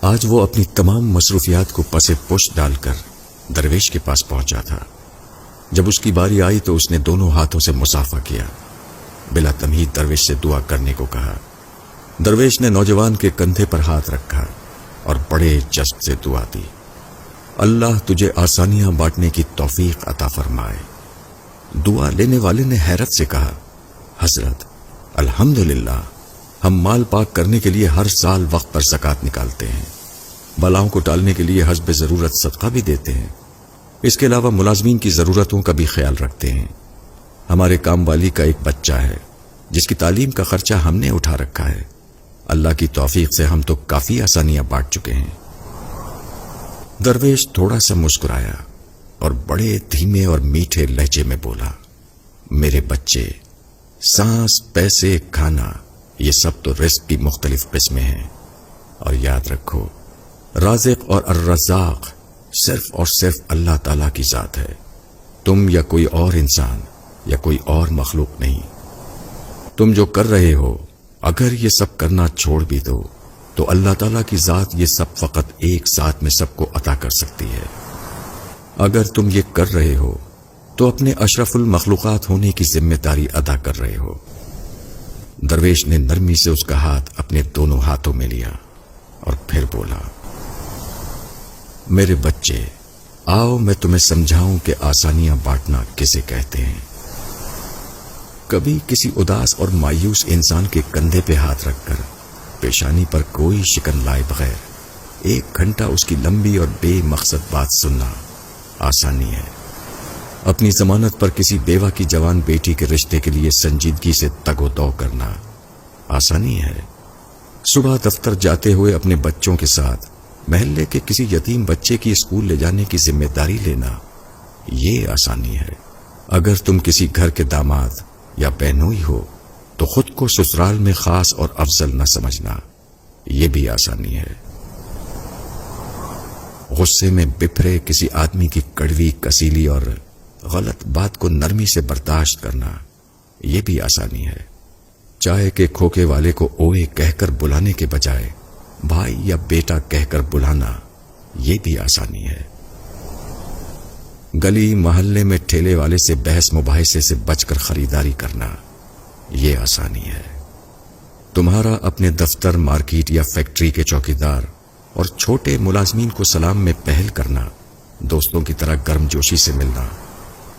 آج وہ اپنی تمام مصروفیات کو پس پش ڈال کر درویش کے پاس پہنچا تھا۔ جب اس کی باری آئی تو اس نے دونوں ہاتھوں سے مصافحہ کیا، بلا تمہید درویش سے دعا کرنے کو کہا۔ درویش نے نوجوان کے کندھے پر ہاتھ رکھا اور بڑے جذب سے دعا دی، اللہ تجھے آسانیاں بانٹنے کی توفیق عطا فرمائے۔ دعا لینے والے نے حیرت سے کہا، حضرت الحمدللہ، ہم مال پاک کرنے کے لیے ہر سال وقت پر زکوٰۃ نکالتے ہیں، بلاؤں کو ٹالنے کے لیے حسب ضرورت صدقہ بھی دیتے ہیں، اس کے علاوہ ملازمین کی ضرورتوں کا بھی خیال رکھتے ہیں۔ ہمارے کام والی کا ایک بچہ ہے جس کی تعلیم کا خرچہ ہم نے اٹھا رکھا ہے، اللہ کی توفیق سے ہم تو کافی آسانیاں بانٹ چکے ہیں۔ درویش تھوڑا سا مسکرایا اور بڑے دھیمے اور میٹھے لہجے میں بولا، میرے بچے، سانس، پیسے، کھانا، یہ سب تو رزق کی مختلف قسمیں ہیں، اور یاد رکھو رازق اور الرزاق صرف اور صرف اللہ تعالیٰ کی ذات ہے، تم یا کوئی اور انسان یا کوئی اور مخلوق نہیں۔ تم جو کر رہے ہو اگر یہ سب کرنا چھوڑ بھی دو تو اللہ تعالیٰ کی ذات یہ سب فقط ایک ساتھ میں سب کو عطا کر سکتی ہے۔ اگر تم یہ کر رہے ہو تو اپنے اشرف المخلوقات ہونے کی ذمہ داری ادا کر رہے ہو۔ درویش نے نرمی سے اس کا ہاتھ اپنے دونوں ہاتھوں میں لیا اور پھر بولا، میرے بچے، آؤ میں تمہیں سمجھاؤں کہ آسانیاں بانٹنا کسے کہتے ہیں۔ کبھی کسی اداس اور مایوس انسان کے کندھے پہ ہاتھ رکھ کر پیشانی پر کوئی شکن لائے بغیر 1 گھنٹہ اس کی لمبی اور بے مقصد بات سننا آسانی ہے۔ اپنی ضمانت پر کسی بیوہ کی جوان بیٹی کے رشتے کے لیے سنجیدگی سے تگ و دو کرنا آسانی ہے۔ صبح دفتر جاتے ہوئے اپنے بچوں کے ساتھ محلے کے کسی یتیم بچے کی اسکول لے جانے کی ذمہ داری لینا، یہ آسانی ہے۔ اگر تم کسی گھر کے داماد یا بہنوئی ہو تو خود کو سسرال میں خاص اور افضل نہ سمجھنا، یہ بھی آسانی ہے۔ غصے میں بپھرے کسی آدمی کی کڑوی، کسیلی اور غلط بات کو نرمی سے برداشت کرنا، یہ بھی آسانی ہے۔ چائے کے کھوکے والے کو اوئے کہہ کر بلانے کے بجائے بھائی یا بیٹا کہہ کر بلانا، یہ بھی آسانی ہے۔ گلی محلے میں ٹھیلے والے سے بحث مباحثے سے بچ کر خریداری کرنا، یہ آسانی ہے۔ تمہارا اپنے دفتر، مارکیٹ یا فیکٹری کے چوکیدار اور چھوٹے ملازمین کو سلام میں پہل کرنا، دوستوں کی طرح گرم جوشی سے ملنا،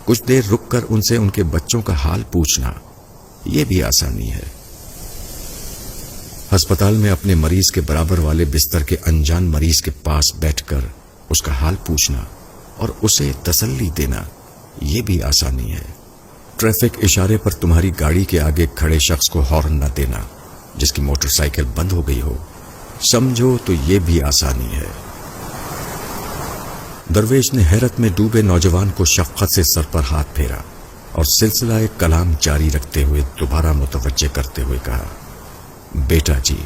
کچھ دیر رک کر ان سے ان کے بچوں کا حال پوچھنا، یہ بھی آسانی ہے۔ ہسپتال میں اپنے مریض کے برابر والے بستر کے انجان مریض کے پاس بیٹھ کر اس کا حال پوچھنا اور اسے تسلی دینا، یہ بھی آسانی ہے۔ ٹریفک اشارے پر تمہاری گاڑی کے آگے کھڑے شخص کو ہارن نہ دینا جس کی موٹر سائیکل بند ہو گئی ہو، سمجھو تو یہ بھی آسانی ہے۔ درویش نے حیرت میں ڈوبے نوجوان کو شفقت سے سر پر ہاتھ پھیرا اور سلسلہ کلام جاری رکھتے ہوئے دوبارہ متوجہ کرتے ہوئے کہا، بیٹا جی،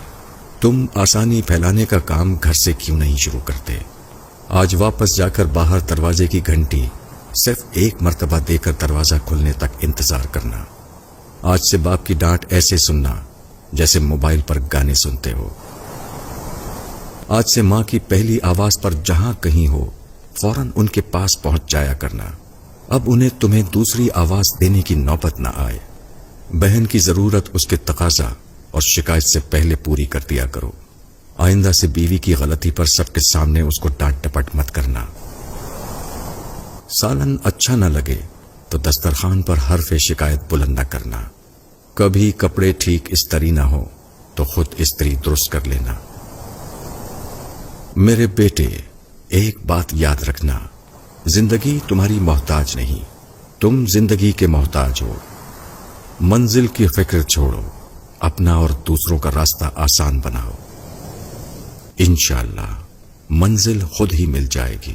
تم آسانی پھیلانے کا کام گھر سے کیوں نہیں شروع کرتے؟ آج واپس جا کر باہر دروازے کی گھنٹی صرف 1 مرتبہ دے کر دروازہ کھلنے تک انتظار کرنا۔ آج سے باپ کی ڈانٹ ایسے سننا جیسے موبائل پر گانے سنتے ہو۔ آج سے ماں کی پہلی آواز پر جہاں کہیں ہو فوراً ان کے پاس پہنچ جایا کرنا۔ اب انہیں تمہیں دوسری آواز دینے کی نوبت نہ آئے۔ بہن کی ضرورت اس کے تقاضا اور شکایت سے پہلے پوری کر دیا کرو۔ آئندہ سے بیوی کی غلطی پر سب کے سامنے اس کو ڈانٹ ٹپٹ مت کرنا۔ سالن اچھا نہ لگے تو دسترخوان پر حرف شکایت بلند نہ کرنا۔ کبھی کپڑے ٹھیک استری نہ ہو تو خود استری درست کر لینا۔ میرے بیٹے، ایک بات یاد رکھنا، زندگی تمہاری محتاج نہیں، تم زندگی کے محتاج ہو۔ منزل کی فکر چھوڑو، اپنا اور دوسروں کا راستہ آسان بناؤ، انشاءاللہ منزل خود ہی مل جائے گی۔